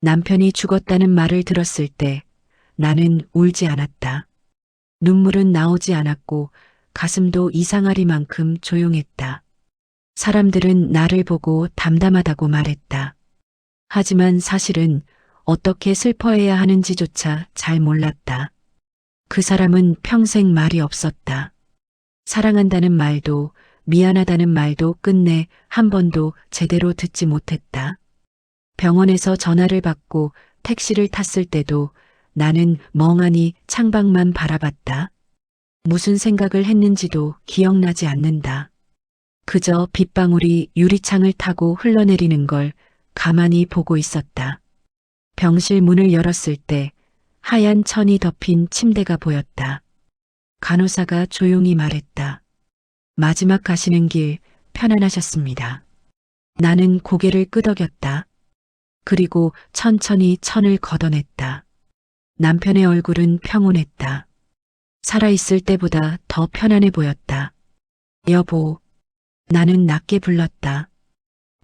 남편이 죽었다는 말을 들었을 때 나는 울지 않았다. 눈물은 나오지 않았고 가슴도 이상하리만큼 조용했다. 사람들은 나를 보고 담담하다고 말했다. 하지만 사실은 어떻게 슬퍼해야 하는지조차 잘 몰랐다. 그 사람은 평생 말이 없었다. 사랑한다는 말도 미안하다는 말도 끝내 한 번도 제대로 듣지 못했다. 병원에서 전화를 받고 택시를 탔을 때도 나는 멍하니 창밖만 바라봤다. 무슨 생각을 했는지도 기억나지 않는다. 그저 빗방울이 유리창을 타고 흘러내리는 걸 가만히 보고 있었다. 병실 문을 열었을 때 하얀 천이 덮인 침대가 보였다. 간호사가 조용히 말했다. 마지막 가시는 길 편안하셨습니다. 나는 고개를 끄덕였다. 그리고 천천히 천을 걷어냈다. 남편의 얼굴은 평온했다. 살아있을 때보다 더 편안해 보였다. 여보, 나는 낮게 불렀다.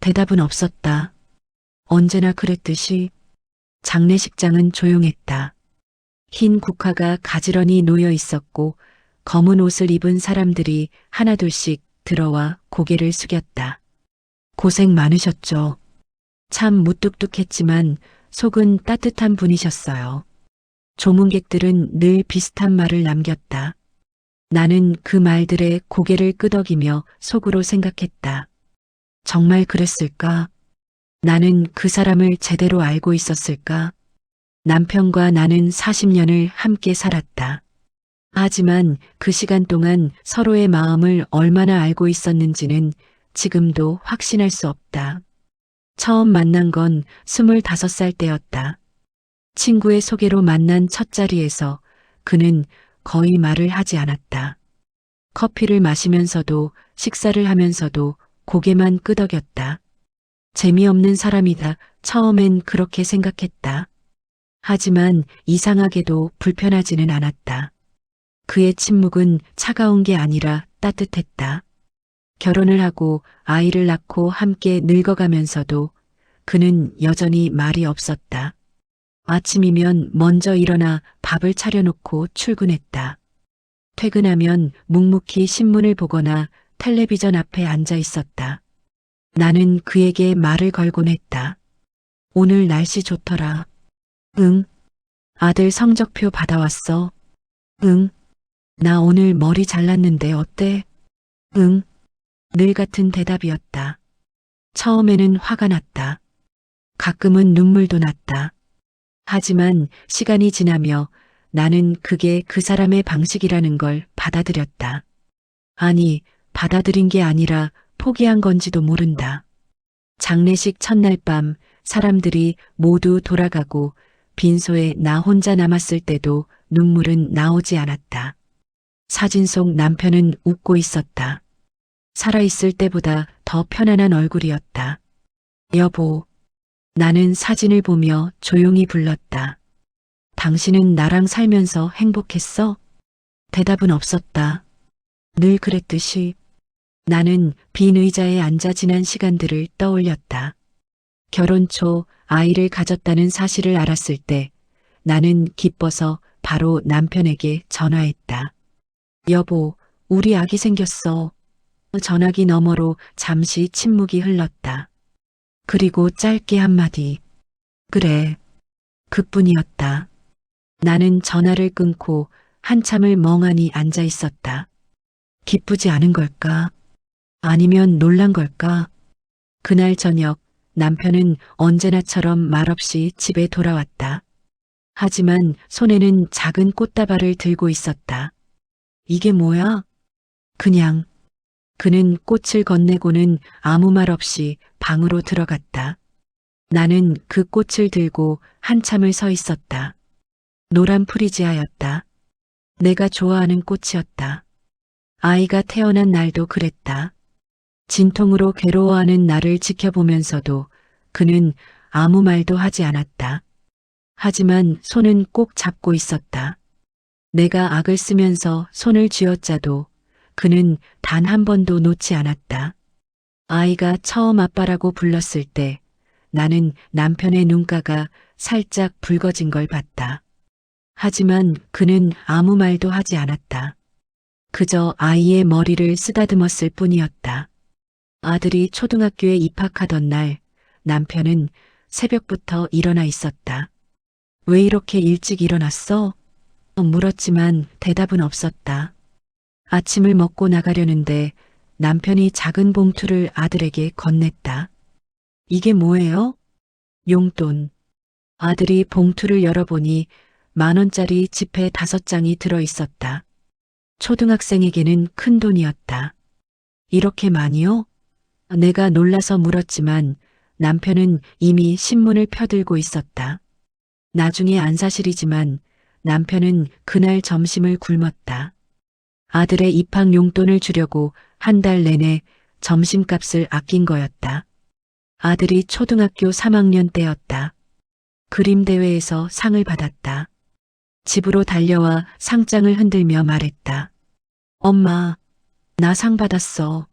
대답은 없었다. 언제나 그랬듯이 장례식장은 조용했다. 흰 국화가 가지런히 놓여 있었고 검은 옷을 입은 사람들이 하나둘씩 들어와 고개를 숙였다. 고생 많으셨죠. 참 무뚝뚝했지만 속은 따뜻한 분이셨어요. 조문객들은 늘 비슷한 말을 남겼다. 나는 그 말들에 고개를 끄덕이며 속으로 생각했다. 정말 그랬을까? 나는 그 사람을 제대로 알고 있었을까? 남편과 나는 40년을 함께 살았다. 하지만 그 시간 동안 서로의 마음을 얼마나 알고 있었는지는 지금도 확신할 수 없다. 처음 만난 건 25살 때였다. 친구의 소개로 만난 첫 자리에서 그는 거의 말을 하지 않았다. 커피를 마시면서도 식사를 하면서도 고개만 끄덕였다. 재미없는 사람이다. 처음엔 그렇게 생각했다. 하지만 이상하게도 불편하지는 않았다. 그의 침묵은 차가운 게 아니라 따뜻했다. 결혼을 하고 아이를 낳고 함께 늙어가면서도 그는 여전히 말이 없었다. 아침이면 먼저 일어나 밥을 차려놓고 출근했다. 퇴근하면 묵묵히 신문을 보거나 텔레비전 앞에 앉아 있었다. 나는 그에게 말을 걸곤 했다. 오늘 날씨 좋더라. 응. 아들 성적표 받아왔어. 응. 나 오늘 머리 잘랐는데 어때? 응. 늘 같은 대답이었다. 처음에는 화가 났다. 가끔은 눈물도 났다. 하지만 시간이 지나며 나는 그게 그 사람의 방식이라는 걸 받아들였다. 아니, 받아들인 게 아니라 포기한 건지도 모른다. 장례식 첫날 밤 사람들이 모두 돌아가고 빈소에 나 혼자 남았을 때도 눈물은 나오지 않았다. 사진 속 남편은 웃고 있었다. 살아있을 때보다 더 편안한 얼굴이었다. 여보, 나는 사진을 보며 조용히 불렀다. 당신은 나랑 살면서 행복했어? 대답은 없었다. 늘 그랬듯이 나는 빈 의자에 앉아 지난 시간들을 떠올렸다. 결혼 초 아이를 가졌다는 사실을 알았을 때 나는 기뻐서 바로 남편에게 전화했다. 여보, 우리 아기 생겼어. 전화기 너머로 잠시 침묵이 흘렀다. 그리고 짧게 한마디. 그래. 그뿐이었다. 나는 전화를 끊고 한참을 멍하니 앉아 있었다. 기쁘지 않은 걸까? 아니면 놀란 걸까? 그날 저녁 남편은 언제나처럼 말없이 집에 돌아왔다. 하지만 손에는 작은 꽃다발을 들고 있었다. 이게 뭐야? 그냥. 그는 꽃을 건네고는 아무 말 없이 방으로 들어갔다. 나는 그 꽃을 들고 한참을 서 있었다. 노란 프리지아였다. 내가 좋아하는 꽃이었다. 아이가 태어난 날도 그랬다. 진통으로 괴로워하는 나를 지켜보면서도 그는 아무 말도 하지 않았다. 하지만 손은 꼭 잡고 있었다. 내가 악을 쓰면서 손을 쥐어짜도 그는 단 한 번도 놓지 않았다. 아이가 처음 아빠라고 불렀을 때 나는 남편의 눈가가 살짝 붉어진 걸 봤다. 하지만 그는 아무 말도 하지 않았다. 그저 아이의 머리를 쓰다듬었을 뿐이었다. 아들이 초등학교에 입학하던 날 남편은 새벽부터 일어나 있었다. 왜 이렇게 일찍 일어났어? 물었지만 대답은 없었다. 아침을 먹고 나가려는데 남편이 작은 봉투를 아들에게 건넸다. 이게 뭐예요? 용돈. 아들이 봉투를 열어보니 10,000원짜리 지폐 5장이 들어 있었다. 초등학생에게는 큰 돈이었다. 이렇게 많이요? 내가 놀라서 물었지만 남편은 이미 신문을 펴들고 있었다. 나중에 안 사실이지만 남편은 그날 점심을 굶었다. 아들의 입학 용돈을 주려고 한 달 내내 점심값을 아낀 거였다. 아들이 초등학교 3학년 때였다. 그림 대회에서 상을 받았다. 집으로 달려와 상장을 흔들며 말했다. 엄마, 나 상 받았어.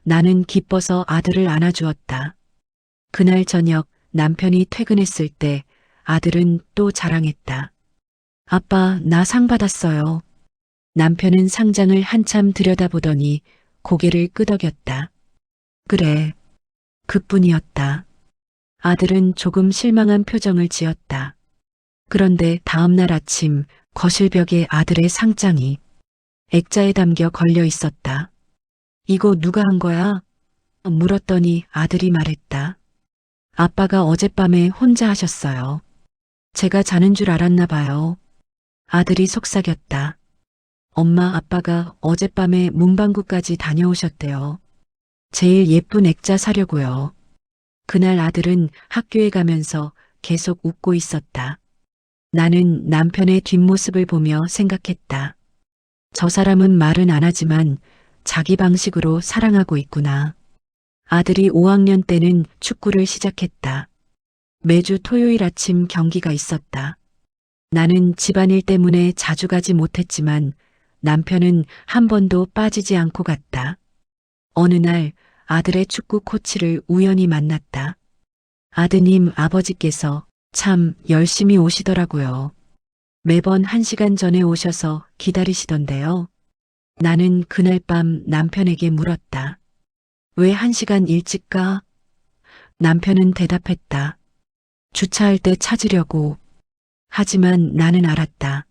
나는 기뻐서 아들을 안아주었다. 그날 저녁 남편이 퇴근했을 때 아들은 또 자랑했다. 아빠, 나 상 받았어요. 남편은 상장을 한참 들여다보더니 고개를 끄덕였다. 그래, 그뿐이었다. 아들은 조금 실망한 표정을 지었다. 그런데 다음 날 아침 거실벽에 아들의 상장이 액자에 담겨 걸려 있었다. 이거 누가 한 거야? 물었더니 아들이 말했다. 아빠가 어젯밤에 혼자 하셨어요. 제가 자는 줄 알았나 봐요. 아들이 속삭였다. 엄마 아빠가 어젯밤에 문방구까지 다녀오셨대요. 제일 예쁜 액자 사려고요. 그날 아들은 학교에 가면서 계속 웃고 있었다. 나는 남편의 뒷모습을 보며 생각했다. 저 사람은 말은 안 하지만 자기 방식으로 사랑하고 있구나. 아들이 5학년 때는 축구를 시작했다. 매주 토요일 아침 경기가 있었다. 나는 집안일 때문에 자주 가지 못했지만 남편은 한 번도 빠지지 않고 갔다. 어느 날 아들의 축구 코치를 우연히 만났다. 아드님 아버지께서 참 열심히 오시더라고요. 매번 1시간 전에 오셔서 기다리시던데요. 나는 그날 밤 남편에게 물었다. 왜 1시간 일찍 가? 남편은 대답했다. 주차할 때 찾으려고. 하지만 나는 알았다.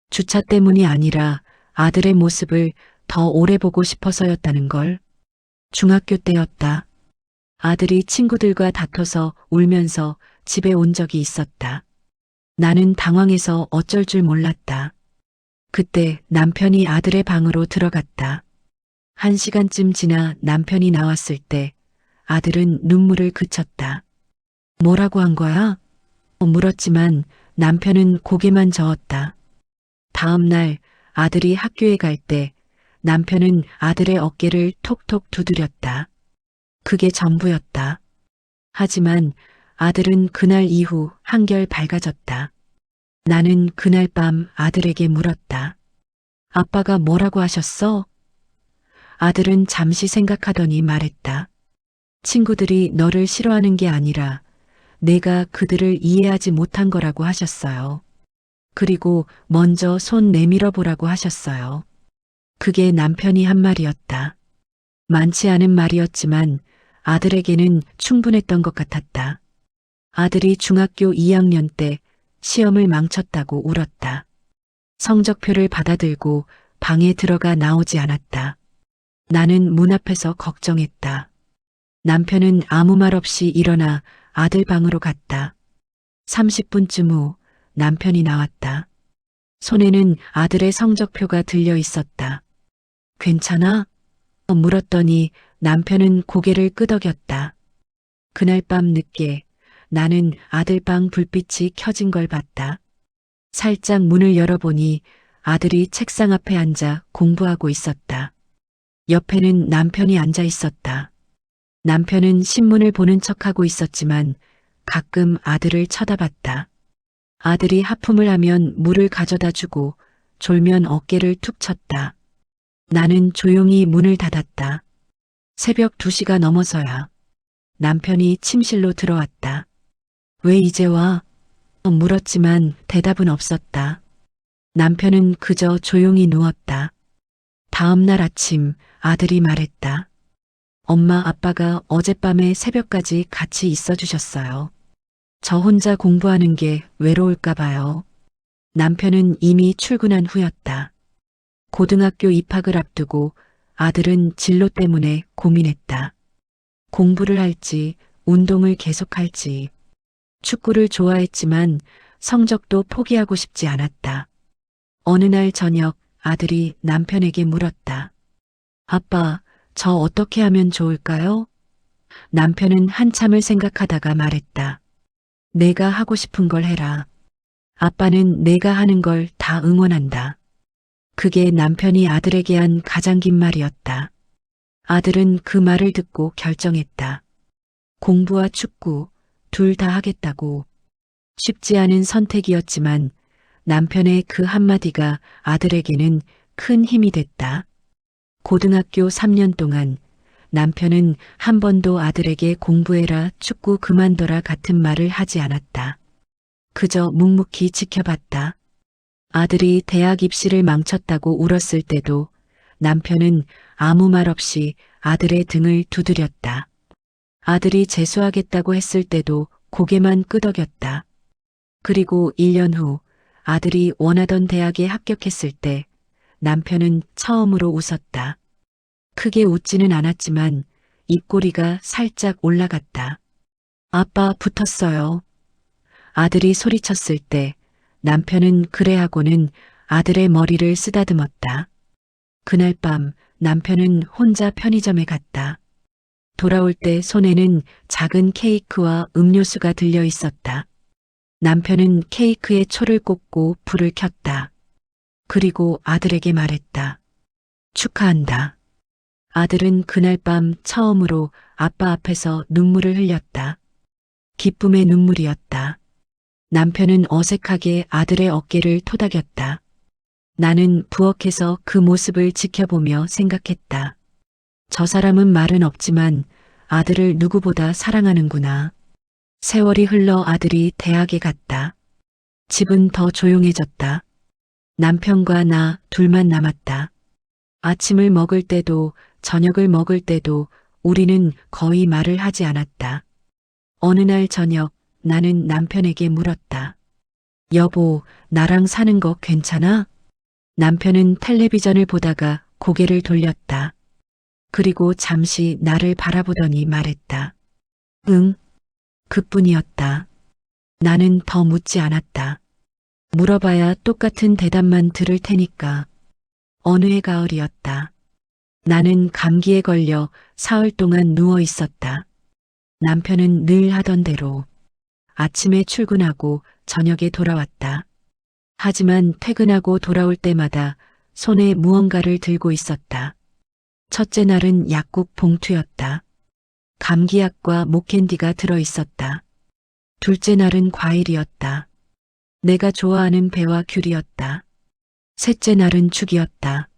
주차 때문이 아니라 아들의 모습을 더 오래 보고 싶어서였다는 걸. 중학교 때였다. 아들이 친구들과 다퉈서 울면서 집에 온 적이 있었다. 나는 당황해서 어쩔 줄 몰랐다. 그때 남편이 아들의 방으로 들어갔다. 1시간쯤 지나 남편이 나왔을 때 아들은 눈물을 그쳤다. 뭐라고 한 거야? 물었지만 남편은 고개만 저었다. 다음 날 아들이 학교에 갈 때 남편은 아들의 어깨를 톡톡 두드렸다. 그게 전부였다. 하지만 아들은 그날 이후 한결 밝아졌다. 나는 그날 밤 아들에게 물었다. 아빠가 뭐라고 하셨어? 아들은 잠시 생각하더니 말했다. 친구들이 너를 싫어하는 게 아니라 내가 그들을 이해하지 못한 거라고 하셨어요. 그리고 먼저 손 내밀어 보라고 하셨어요. 그게 남편이 한 말이었다. 많지 않은 말이었지만 아들에게는 충분했던 것 같았다. 아들이 중학교 2학년 때 시험을 망쳤다고 울었다. 성적표를 받아들고 방에 들어가 나오지 않았다. 나는 문 앞에서 걱정했다. 남편은 아무 말 없이 일어나 아들 방으로 갔다. 30분쯤 후 남편이 나왔다. 손에는 아들의 성적표가 들려 있었다. 괜찮아? 물었더니 남편은 고개를 끄덕였다. 그날 밤 늦게 나는 아들 방 불빛이 켜진 걸 봤다. 살짝 문을 열어보니 아들이 책상 앞에 앉아 공부하고 있었다. 옆에는 남편이 앉아 있었다. 남편은 신문을 보는 척하고 있었지만 가끔 아들을 쳐다봤다. 아들이 하품을 하면 물을 가져다 주고 졸면 어깨를 툭 쳤다. 나는 조용히 문을 닫았다. 새벽 2시가 넘어서야. 남편이 침실로 들어왔다. 왜 이제 와? 물었지만 대답은 없었다. 남편은 그저 조용히 누웠다. 다음 날 아침 아들이 말했다. 엄마, 아빠가 어젯밤에 새벽까지 같이 있어 주셨어요. 저 혼자 공부하는 게 외로울까 봐요. 남편은 이미 출근한 후였다. 고등학교 입학을 앞두고 아들은 진로 때문에 고민했다. 공부를 할지, 운동을 계속할지. 축구를 좋아했지만 성적도 포기하고 싶지 않았다. 어느 날 저녁 아들이 남편에게 물었다. 아빠, 저 어떻게 하면 좋을까요? 남편은 한참을 생각하다가 말했다. 내가 하고 싶은 걸 해라. 아빠는 내가 하는 걸 다 응원한다. 그게 남편이 아들에게 한 가장 긴 말이었다. 아들은 그 말을 듣고 결정했다. 공부와 축구 둘 다 하겠다고. 쉽지 않은 선택이었지만 남편의 그 한마디가 아들에게는 큰 힘이 됐다. 고등학교 3년 동안 남편은 한 번도 아들에게 공부해라, 축구 그만둬라 같은 말을 하지 않았다. 그저 묵묵히 지켜봤다. 아들이 대학 입시를 망쳤다고 울었을 때도 남편은 아무 말 없이 아들의 등을 두드렸다. 아들이 재수하겠다고 했을 때도 고개만 끄덕였다. 그리고 1년 후 아들이 원하던 대학에 합격했을 때 남편은 처음으로 웃었다. 크게 웃지는 않았지만 입꼬리가 살짝 올라갔다. 아빠 붙었어요. 아들이 소리쳤을 때 남편은 그래 하고는 아들의 머리를 쓰다듬었다. 그날 밤 남편은 혼자 편의점에 갔다. 돌아올 때 손에는 작은 케이크와 음료수가 들려 있었다. 남편은 케이크에 초를 꽂고 불을 켰다. 그리고 아들에게 말했다. 축하한다. 아들은 그날 밤 처음으로 아빠 앞에서 눈물을 흘렸다. 기쁨의 눈물이었다. 남편은 어색하게 아들의 어깨를 토닥였다. 나는 부엌에서 그 모습을 지켜보며 생각했다. 저 사람은 말은 없지만 아들을 누구보다 사랑하는구나. 세월이 흘러 아들이 대학에 갔다. 집은 더 조용해졌다. 남편과 나 둘만 남았다. 아침을 먹을 때도 저녁을 먹을 때도 우리는 거의 말을 하지 않았다. 어느 날 저녁 나는 남편에게 물었다. 여보, 나랑 사는 거 괜찮아? 남편은 텔레비전을 보다가 고개를 돌렸다. 그리고 잠시 나를 바라보더니 말했다. 응, 그뿐이었다. 나는 더 묻지 않았다. 물어봐야 똑같은 대답만 들을 테니까. 어느 해 가을이었다. 나는 감기에 걸려 사흘 동안 누워 있었다. 남편은 늘 하던 대로 아침에 출근하고 저녁에 돌아왔다. 하지만 퇴근하고 돌아올 때마다 손에 무언가를 들고 있었다. 첫째 날은 약국 봉투였다. 감기약과 목캔디가 들어 있었다. 둘째 날은 과일이었다. 내가 좋아하는 배와 귤이었다. 셋째 날은 죽이었다.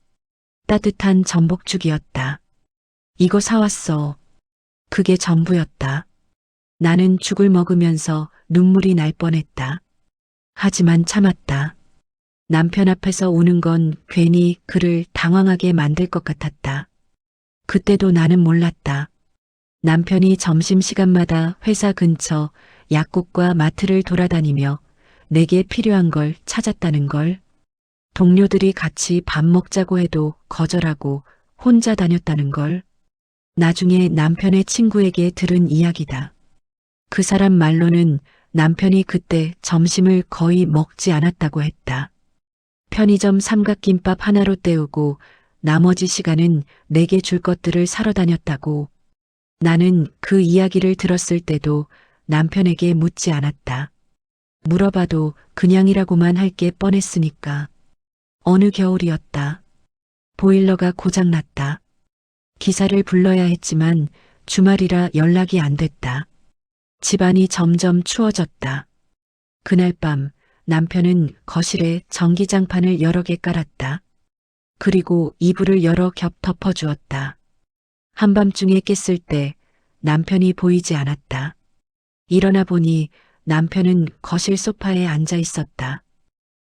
따뜻한 전복죽이었다. 이거 사왔어. 그게 전부였다. 나는 죽을 먹으면서 눈물이 날 뻔했다. 하지만 참았다. 남편 앞에서 우는 건 괜히 그를 당황하게 만들 것 같았다. 그때도 나는 몰랐다. 남편이 점심시간마다 회사 근처 약국과 마트를 돌아다니며 내게 필요한 걸 찾았다는 걸. 동료들이 같이 밥 먹자고 해도 거절하고 혼자 다녔다는 걸. 나중에 남편의 친구에게 들은 이야기다. 그 사람 말로는 남편이 그때 점심을 거의 먹지 않았다고 했다. 편의점 삼각김밥 하나로 때우고 나머지 시간은 내게 줄 것들을 사러 다녔다고. 나는 그 이야기를 들었을 때도 남편에게 묻지 않았다. 물어봐도 그냥이라고만 할 게 뻔했으니까. 어느 겨울이었다. 보일러가 고장났다. 기사를 불러야 했지만 주말이라 연락이 안 됐다. 집안이 점점 추워졌다. 그날 밤 남편은 거실에 전기장판을 여러 개 깔았다. 그리고 이불을 여러 겹 덮어주었다. 한밤중에 깼을 때 남편이 보이지 않았다. 일어나 보니 남편은 거실 소파에 앉아 있었다.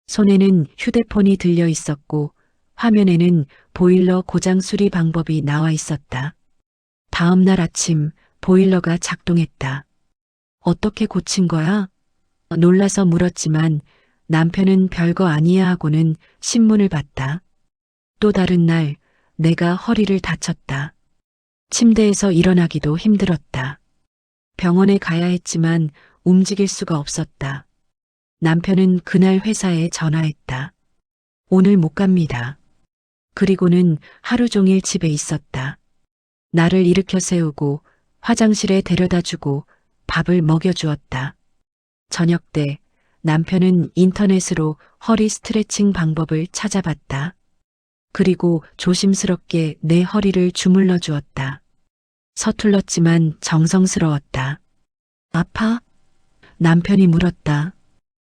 손에는 휴대폰이 들려 있었고 화면에는 보일러 고장 수리 방법이 나와 있었다. 다음 날 아침 보일러가 작동했다. 어떻게 고친 거야? 놀라서 물었지만 남편은 별거 아니야 하고는 신문을 봤다. 또 다른 날 내가 허리를 다쳤다. 침대에서 일어나기도 힘들었다. 병원에 가야 했지만 움직일 수가 없었다. 남편은 그날 회사에 전화했다. 오늘 못 갑니다. 그리고는 하루 종일 집에 있었다. 나를 일으켜 세우고 화장실에 데려다 주고 밥을 먹여주었다. 저녁 때 남편은 인터넷으로 허리 스트레칭 방법을 찾아봤다. 그리고 조심스럽게 내 허리를 주물러 주었다. 서툴렀지만 정성스러웠다. 아파? 남편이 물었다.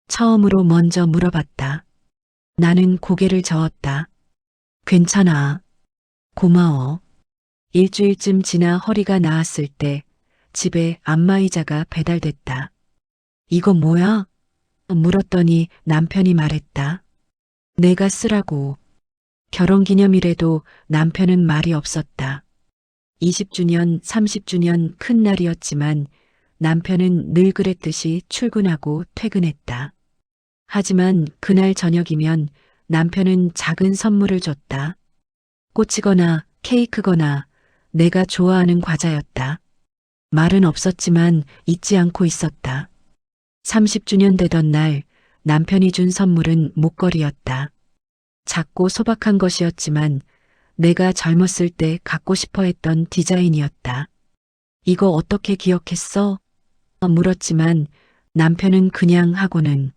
처음으로 먼저 물어봤다. 나는 고개를 저었다. 괜찮아. 고마워. 일주일쯤 지나 허리가 나았을 때 집에 안마의자가 배달됐다. 이거 뭐야? 물었더니 남편이 말했다. 내가 쓰라고. 결혼기념일에도 남편은 말이 없었다. 20주년, 30주년 큰 날이었지만 남편은 늘 그랬듯이 출근하고 퇴근했다. 하지만 그날 저녁이면 남편은 작은 선물을 줬다. 꽃이거나 케이크거나 내가 좋아하는 과자였다. 말은 없었지만 잊지 않고 있었다. 30주년 되던 날 남편이 준 선물은 목걸이였다. 작고 소박한 것이었지만 내가 젊었을 때 갖고 싶어 했던 디자인이었다. 이거 어떻게 기억했어? 물었지만 남편은 그냥 하고는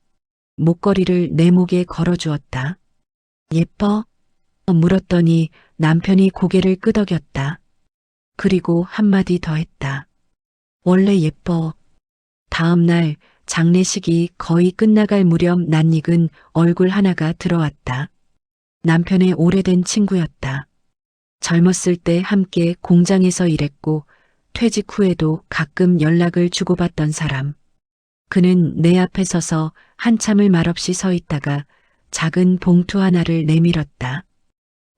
목걸이를 내 목에 걸어주었다. 예뻐? 물었더니 남편이 고개를 끄덕였다. 그리고 한마디 더 했다. 원래 예뻐. 다음 날 장례식이 거의 끝나갈 무렵 낯익은 얼굴 하나가 들어왔다. 남편의 오래된 친구였다. 젊었을 때 함께 공장에서 일했고 퇴직 후에도 가끔 연락을 주고받던 사람. 그는 내 앞에 서서 한참을 말없이 서 있다가 작은 봉투 하나를 내밀었다.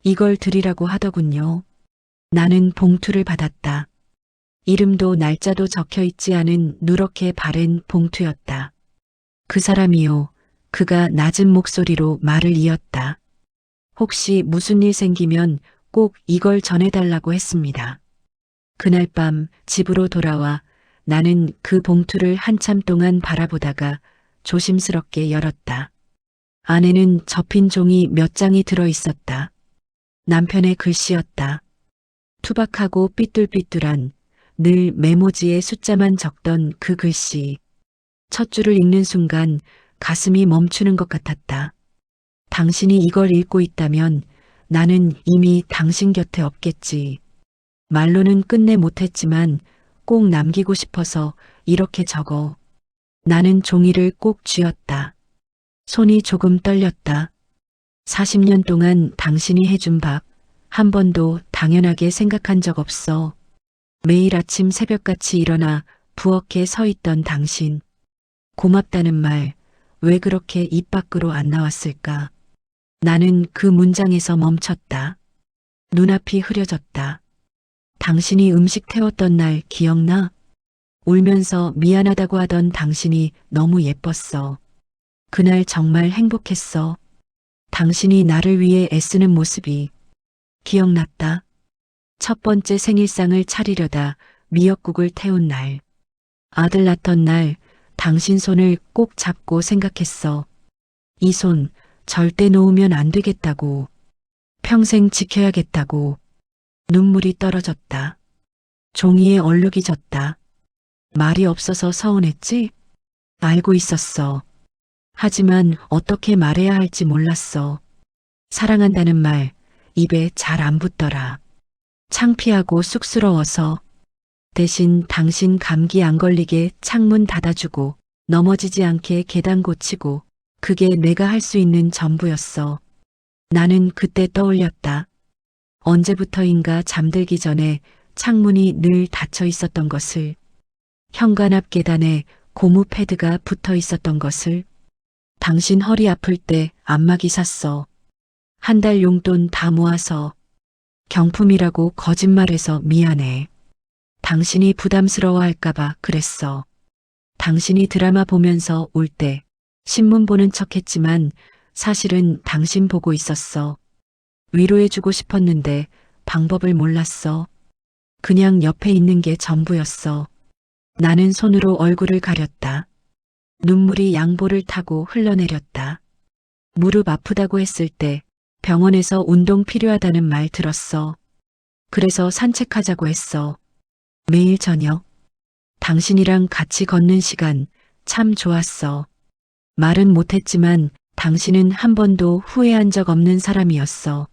이걸 드리라고 하더군요. 나는 봉투를 받았다. 이름도 날짜도 적혀 있지 않은 누렇게 바랜 봉투였다. 그 사람이요. 그가 낮은 목소리로 말을 이었다. 혹시 무슨 일 생기면 꼭 이걸 전해달라고 했습니다. 그날 밤 집으로 돌아와 나는 그 봉투를 한참 동안 바라보다가 조심스럽게 열었다. 안에는 접힌 종이 몇 장이 들어 있었다. 남편의 글씨였다. 투박하고 삐뚤삐뚤한 늘 메모지에 숫자만 적던 그 글씨. 첫 줄을 읽는 순간 가슴이 멈추는 것 같았다. 당신이 이걸 읽고 있다면 나는 이미 당신 곁에 없겠지. 말로는 끝내 못했지만 꼭 남기고 싶어서 이렇게 적어. 나는 종이를 꼭 쥐었다. 손이 조금 떨렸다. 40년 동안 당신이 해준 밥 한 번도 당연하게 생각한 적 없어. 매일 아침 새벽같이 일어나 부엌에 서 있던 당신. 고맙다는 말 왜 그렇게 입 밖으로 안 나왔을까? 나는 그 문장에서 멈췄다. 눈앞이 흐려졌다. 당신이 음식 태웠던 날 기억나? 울면서 미안하다고 하던 당신이 너무 예뻤어. 그날 정말 행복했어. 당신이 나를 위해 애쓰는 모습이 기억났다. 첫 번째 생일상을 차리려다 미역국을 태운 날. 아들 낳던 날 당신 손을 꼭 잡고 생각했어. 이 손 절대 놓으면 안 되겠다고. 평생 지켜야겠다고. 눈물이 떨어졌다. 종이에 얼룩이 졌다. 말이 없어서 서운했지? 알고 있었어. 하지만 어떻게 말해야 할지 몰랐어. 사랑한다는 말 입에 잘 안 붙더라. 창피하고 쑥스러워서. 대신 당신 감기 안 걸리게 창문 닫아주고 넘어지지 않게 계단 고치고 그게 내가 할 수 있는 전부였어. 나는 그때 떠올렸다. 언제부터인가 잠들기 전에 창문이 늘 닫혀 있었던 것을, 현관 앞 계단에 고무 패드가 붙어 있었던 것을, 당신 허리 아플 때 안마기 샀어. 한 달 용돈 다 모아서. 경품이라고 거짓말해서 미안해. 당신이 부담스러워할까봐 그랬어. 당신이 드라마 보면서 울 때 신문 보는 척 했지만 사실은 당신 보고 있었어. 위로해주고 싶었는데 방법을 몰랐어. 그냥 옆에 있는 게 전부였어. 나는 손으로 얼굴을 가렸다. 눈물이 양볼을 타고 흘러내렸다. 무릎 아프다고 했을 때 병원에서 운동 필요하다는 말 들었어. 그래서 산책하자고 했어. 매일 저녁. 당신이랑 같이 걷는 시간 참 좋았어. 말은 못했지만 당신은 한 번도 후회한 적 없는 사람이었어.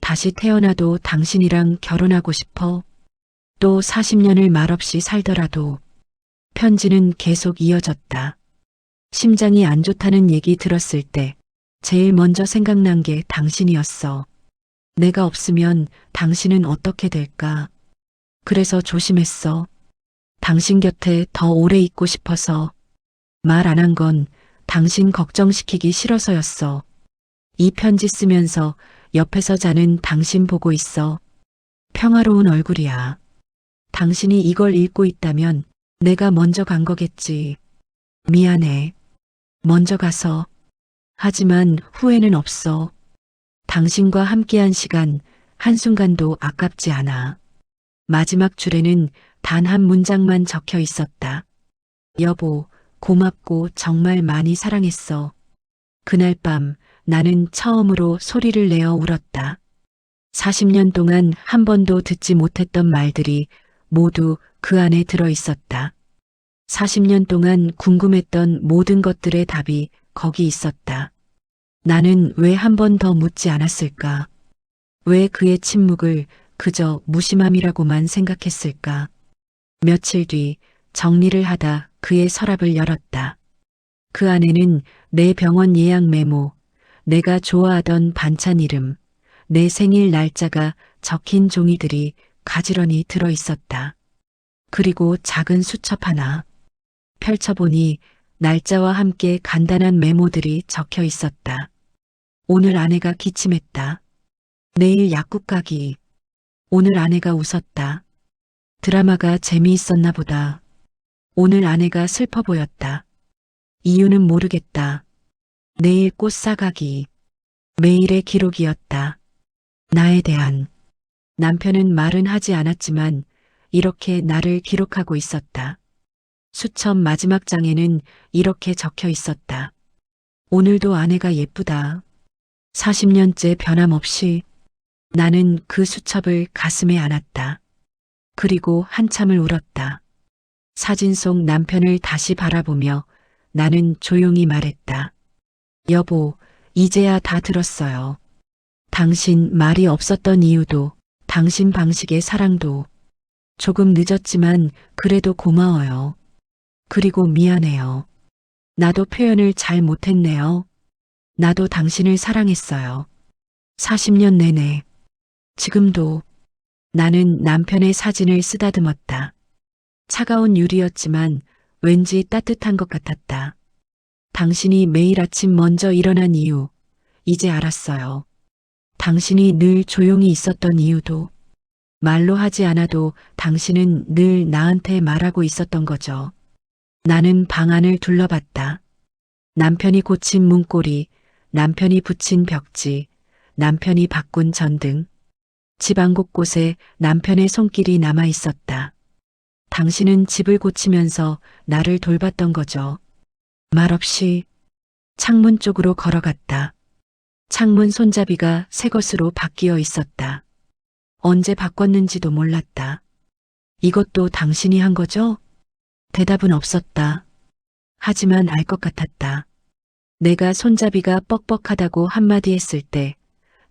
다시 태어나도 당신이랑 결혼하고 싶어. 또 40년을 말없이 살더라도. 편지는 계속 이어졌다. 심장이 안 좋다는 얘기 들었을 때 제일 먼저 생각난 게 당신이었어. 내가 없으면 당신은 어떻게 될까? 그래서 조심했어. 당신 곁에 더 오래 있고 싶어서. 말 안 한 건 당신 걱정시키기 싫어서였어. 이 편지 쓰면서 옆에서 자는 당신 보고 있어. 평화로운 얼굴이야. 당신이 이걸 읽고 있다면 내가 먼저 간 거겠지. 미안해. 먼저 가서. 하지만 후회는 없어. 당신과 함께한 시간 한순간도 아깝지 않아. 마지막 줄에는 단 한 문장만 적혀 있었다. 여보, 고맙고 정말 많이 사랑했어. 그날 밤 나는 처음으로 소리를 내어 울었다. 40년 동안 한 번도 듣지 못했던 말들이 모두 그 안에 들어 있었다. 40년 동안 궁금했던 모든 것들의 답이 거기 있었다. 나는 왜 한 번 더 묻지 않았을까? 왜 그의 침묵을 그저 무심함이라고만 생각했을까? 며칠 뒤 정리를 하다 그의 서랍을 열었다. 그 안에는 내 병원 예약 메모, 내가 좋아하던 반찬 이름, 내 생일 날짜가 적힌 종이들이 가지런히 들어 있었다. 그리고 작은 수첩 하나. 펼쳐보니 날짜와 함께 간단한 메모들이 적혀 있었다. 오늘 아내가 기침했다. 내일 약국 가기. 오늘 아내가 웃었다. 드라마가 재미있었나 보다. 오늘 아내가 슬퍼 보였다. 이유는 모르겠다. 내일 꽃 사가기. 매일의 기록이었다. 나에 대한. 남편은 말은 하지 않았지만 이렇게 나를 기록하고 있었다. 수첩 마지막 장에는 이렇게 적혀 있었다. 오늘도 아내가 예쁘다. 40년째 변함없이. 나는 그 수첩을 가슴에 안았다. 그리고 한참을 울었다. 사진 속 남편을 다시 바라보며 나는 조용히 말했다. 여보, 이제야 다 들었어요. 당신 말이 없었던 이유도, 당신 방식의 사랑도. 조금 늦었지만 그래도 고마워요. 그리고 미안해요. 나도 표현을 잘 못했네요. 나도 당신을 사랑했어요. 40년 내내. 지금도. 나는 남편의 사진을 쓰다듬었다. 차가운 유리였지만 왠지 따뜻한 것 같았다. 당신이 매일 아침 먼저 일어난 이유, 이제 알았어요. 당신이 늘 조용히 있었던 이유도. 말로 하지 않아도 당신은 늘 나한테 말하고 있었던 거죠. 나는 방 안을 둘러봤다. 남편이 고친 문고리, 남편이 붙인 벽지, 남편이 바꾼 전등. 집안 곳곳에 남편의 손길이 남아 있었다. 당신은 집을 고치면서 나를 돌봤던 거죠. 말없이. 창문 쪽으로 걸어갔다. 창문 손잡이가 새 것으로 바뀌어 있었다. 언제 바꿨는지도 몰랐다. 이것도 당신이 한 거죠? 대답은 없었다. 하지만 알 것 같았다. 내가 손잡이가 뻑뻑하다고 한마디 했을 때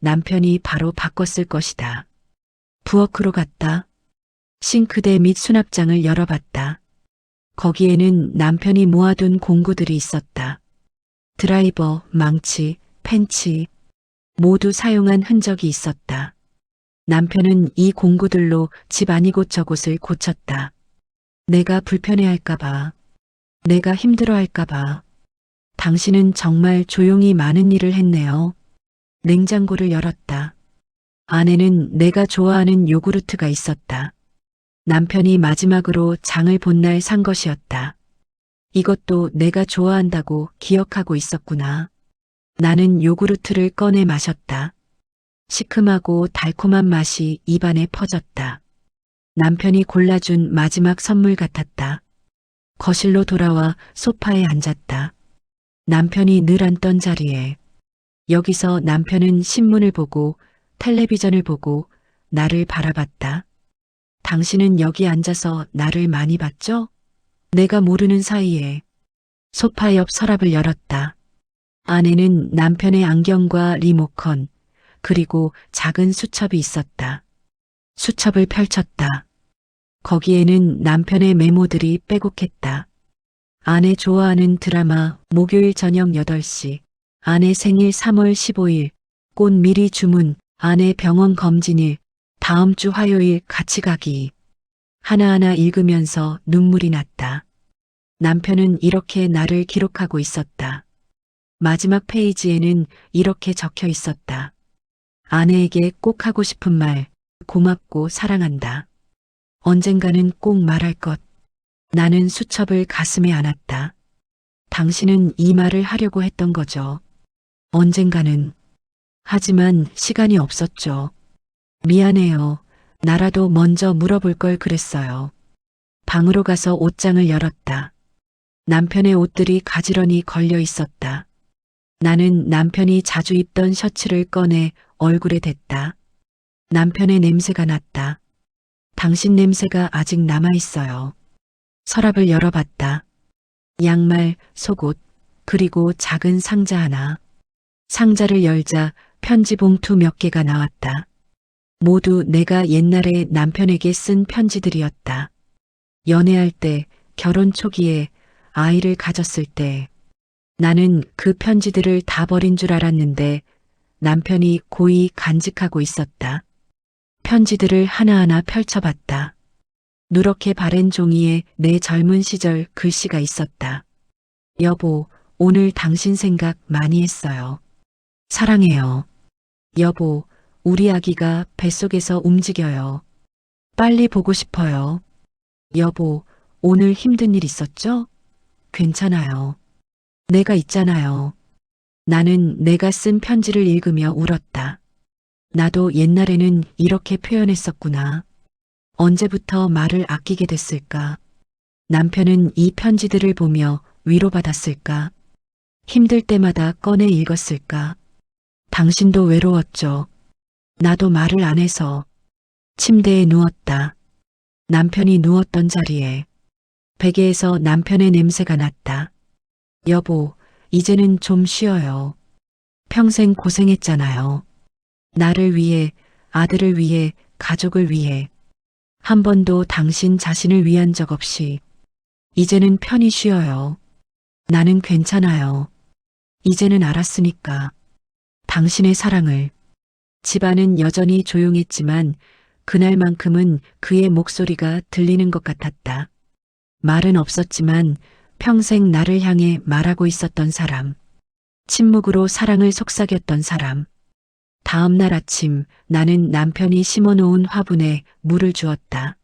남편이 바로 바꿨을 것이다. 부엌으로 갔다. 싱크대 및 수납장을 열어봤다. 거기에는 남편이 모아둔 공구들이 있었다. 드라이버, 망치, 펜치, 모두 사용한 흔적이 있었다. 남편은 이 공구들로 집 아니곳 저곳을 고쳤다. 내가 불편해할까봐, 내가 힘들어할까봐. 당신은 정말 조용히 많은 일을 했네요. 냉장고를 열었다. 안에는 내가 좋아하는 요구르트가 있었다. 남편이 마지막으로 장을 본 날 산 것이었다. 이것도 내가 좋아한다고 기억하고 있었구나. 나는 요구르트를 꺼내 마셨다. 시큼하고 달콤한 맛이 입안에 퍼졌다. 남편이 골라준 마지막 선물 같았다. 거실로 돌아와 소파에 앉았다. 남편이 늘 앉던 자리에. 여기서 남편은 신문을 보고 텔레비전을 보고 나를 바라봤다. 당신은 여기 앉아서 나를 많이 봤죠? 내가 모르는 사이에 소파 옆 서랍을 열었다. 안에는 남편의 안경과 리모컨, 그리고 작은 수첩이 있었다. 수첩을 펼쳤다. 거기에는 남편의 메모들이 빼곡했다. 아내 좋아하는 드라마 목요일 저녁 8시, 아내 생일 3월 15일, 꽃 미리 주문, 아내 병원 검진일, 다음 주 화요일 같이 가기. 하나하나 읽으면서 눈물이 났다. 남편은 이렇게 나를 기록하고 있었다. 마지막 페이지에는 이렇게 적혀 있었다. 아내에게 꼭 하고 싶은 말, 고맙고 사랑한다. 언젠가는 꼭 말할 것. 나는 수첩을 가슴에 안았다. 당신은 이 말을 하려고 했던 거죠. 언젠가는. 하지만 시간이 없었죠. 미안해요. 나라도 먼저 물어볼 걸 그랬어요. 방으로 가서 옷장을 열었다. 남편의 옷들이 가지런히 걸려 있었다. 나는 남편이 자주 입던 셔츠를 꺼내 얼굴에 댔다. 남편의 냄새가 났다. 당신 냄새가 아직 남아있어요. 서랍을 열어봤다. 양말, 속옷, 그리고 작은 상자 하나. 상자를 열자 편지 봉투 몇 개가 나왔다. 모두 내가 옛날에 남편에게 쓴 편지들이었다. 연애할 때, 결혼 초기에, 아이를 가졌을 때. 나는 그 편지들을 다 버린 줄 알았는데 남편이 고이 간직하고 있었다. 편지들을 하나하나 펼쳐봤다. 누렇게 바랜 종이에 내 젊은 시절 글씨가 있었다. 여보, 오늘 당신 생각 많이 했어요. 사랑해요. 여보, 우리 아기가 뱃속에서 움직여요. 빨리 보고 싶어요. 여보, 오늘 힘든 일 있었죠? 괜찮아요. 내가 있잖아요. 나는 내가 쓴 편지를 읽으며 울었다. 나도 옛날에는 이렇게 표현했었구나. 언제부터 말을 아끼게 됐을까? 남편은 이 편지들을 보며 위로받았을까? 힘들 때마다 꺼내 읽었을까? 당신도 외로웠죠. 나도 말을 안 해서. 침대에 누웠다. 남편이 누웠던 자리에. 베개에서 남편의 냄새가 났다. 여보, 이제는 좀 쉬어요. 평생 고생했잖아요. 나를 위해, 아들을 위해, 가족을 위해. 한 번도 당신 자신을 위한 적 없이. 이제는 편히 쉬어요. 나는 괜찮아요. 이제는 알았으니까. 당신의 사랑을. 집안은 여전히 조용했지만 그날만큼은 그의 목소리가 들리는 것 같았다. 말은 없었지만 평생 나를 향해 말하고 있었던 사람. 침묵으로 사랑을 속삭였던 사람. 다음 날 아침 나는 남편이 심어놓은 화분에 물을 주었다.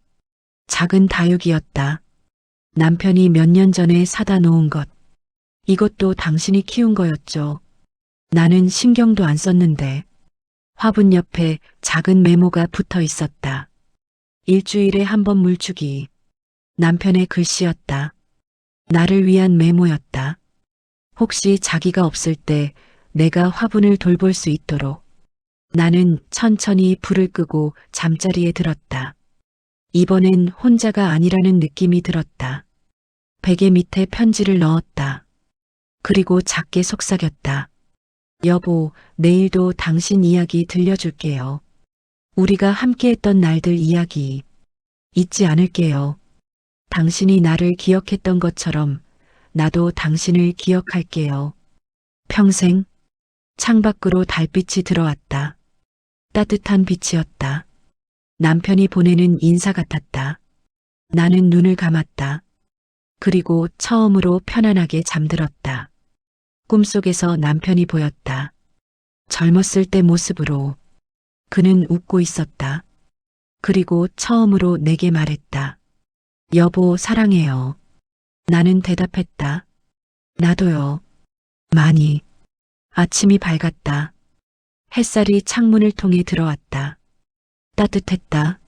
작은 다육이었다. 남편이 몇 년 전에 사다 놓은 것. 이것도 당신이 키운 거였죠. 나는 신경도 안 썼는데. 화분 옆에 작은 메모가 붙어 있었다. 일주일에 한 번 물 주기. 남편의 글씨였다. 나를 위한 메모였다. 혹시 자기가 없을 때 내가 화분을 돌볼 수 있도록. 나는 천천히 불을 끄고 잠자리에 들었다. 이번엔 혼자가 아니라는 느낌이 들었다. 베개 밑에 편지를 넣었다. 그리고 작게 속삭였다. 여보, 내일도 당신 이야기 들려줄게요. 우리가 함께했던 날들 이야기. 잊지 않을게요. 당신이 나를 기억했던 것처럼 나도 당신을 기억할게요. 평생. 창밖으로 달빛이 들어왔다. 따뜻한 빛이었다. 남편이 보내는 인사 같았다. 나는 눈을 감았다. 그리고 처음으로 편안하게 잠들었다. 꿈속에서 남편이 보였다. 젊었을 때 모습으로. 그는 웃고 있었다. 그리고 처음으로 내게 말했다. 여보, 사랑해요. 나는 대답했다. 나도요. 많이. 아침이 밝았다. 햇살이 창문을 통해 들어왔다. 따뜻했다.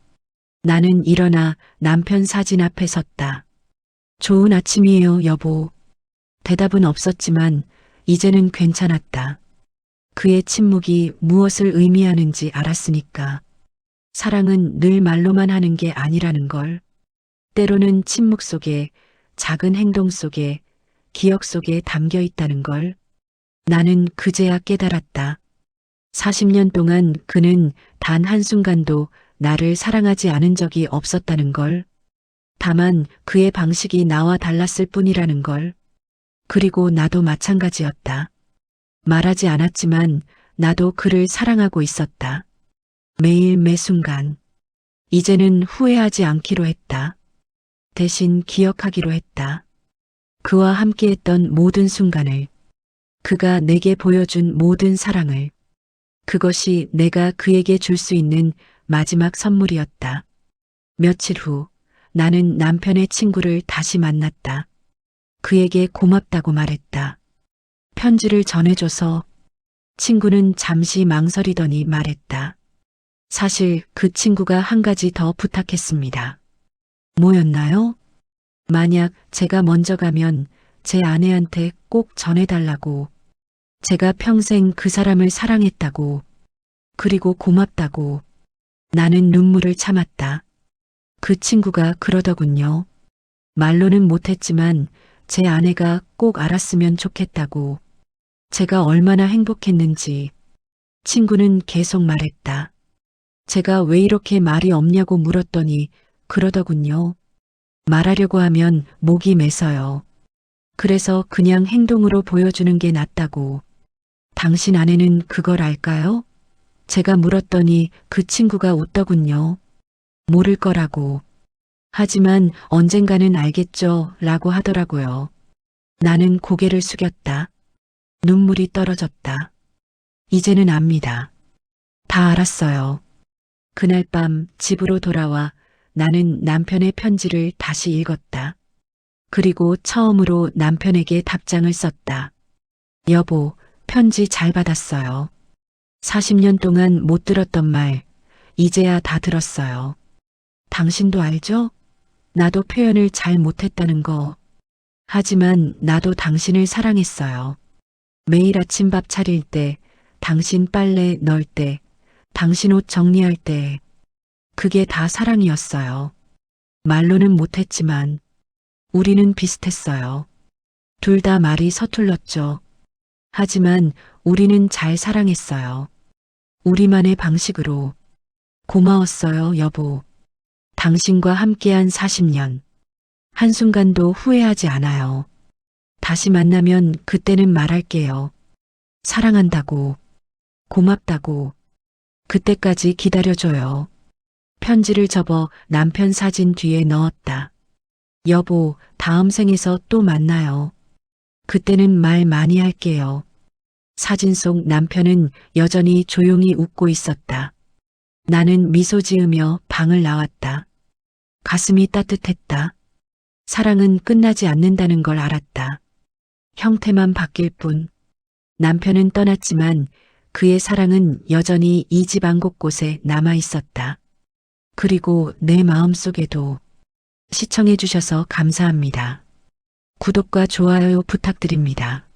나는 일어나 남편 사진 앞에 섰다. 좋은 아침이에요, 여보. 대답은 없었지만 이제는 괜찮았다. 그의 침묵이 무엇을 의미하는지 알았으니까. 사랑은 늘 말로만 하는 게 아니라는 걸. 때로는 침묵 속에, 작은 행동 속에, 기억 속에 담겨 있다는 걸. 나는 그제야 깨달았다. 40년 동안 그는 단 한순간도 나를 사랑하지 않은 적이 없었다는 걸. 다만 그의 방식이 나와 달랐을 뿐이라는 걸. 그리고 나도 마찬가지였다. 말하지 않았지만 나도 그를 사랑하고 있었다. 매일 매 순간. 이제는 후회하지 않기로 했다. 대신 기억하기로 했다. 그와 함께했던 모든 순간을. 그가 내게 보여준 모든 사랑을. 그것이 내가 그에게 줄 수 있는 마지막 선물이었다. 며칠 후 나는 남편의 친구를 다시 만났다. 그에게 고맙다고 말했다. 편지를 전해줘서. 친구는 잠시 망설이더니 말했다. 사실 그 친구가 한 가지 더 부탁했습니다. 뭐였나요? 만약 제가 먼저 가면 제 아내한테 꼭 전해달라고. 제가 평생 그 사람을 사랑했다고. 그리고 고맙다고. 나는 눈물을 참았다. 그 친구가 그러더군요. 말로는 못했지만 제 아내가 꼭 알았으면 좋겠다고. 제가 얼마나 행복했는지. 친구는 계속 말했다. 제가 왜 이렇게 말이 없냐고 물었더니 그러더군요. 말하려고 하면 목이 메서요. 그래서 그냥 행동으로 보여주는 게 낫다고. 당신 아내는 그걸 알까요? 제가 물었더니 그 친구가 웃더군요. 모를 거라고. 하지만 언젠가는 알겠죠 라고 하더라고요. 나는 고개를 숙였다. 눈물이 떨어졌다. 이제는 압니다. 다 알았어요. 그날 밤 집으로 돌아와 나는 남편의 편지를 다시 읽었다. 그리고 처음으로 남편에게 답장을 썼다. 여보, 편지 잘 받았어요. 40년 동안 못 들었던 말, 이제야 다 들었어요. 당신도 알죠? 나도 표현을 잘 못했다는 거. 하지만 나도 당신을 사랑했어요. 매일 아침 밥 차릴 때, 당신 빨래 넣을 때, 당신 옷 정리할 때, 그게 다 사랑이었어요. 말로는 못했지만, 우리는 비슷했어요. 둘 다 말이 서툴렀죠. 하지만 우리는 잘 사랑했어요. 우리만의 방식으로. 고마웠어요, 여보. 당신과 함께한 40년. 한순간도 후회하지 않아요. 다시 만나면 그때는 말할게요. 사랑한다고. 고맙다고. 그때까지 기다려줘요. 편지를 접어 남편 사진 뒤에 넣었다. 여보, 다음 생에서 또 만나요. 그때는 말 많이 할게요. 사진 속 남편은 여전히 조용히 웃고 있었다. 나는 미소 지으며 방을 나왔다. 가슴이 따뜻했다. 사랑은 끝나지 않는다는 걸 알았다. 형태만 바뀔 뿐. 남편은 떠났지만 그의 사랑은 여전히 이 집안 곳곳에 남아 있었다. 그리고 내 마음속에도. 시청해 주셔서 감사합니다. 구독과 좋아요 부탁드립니다.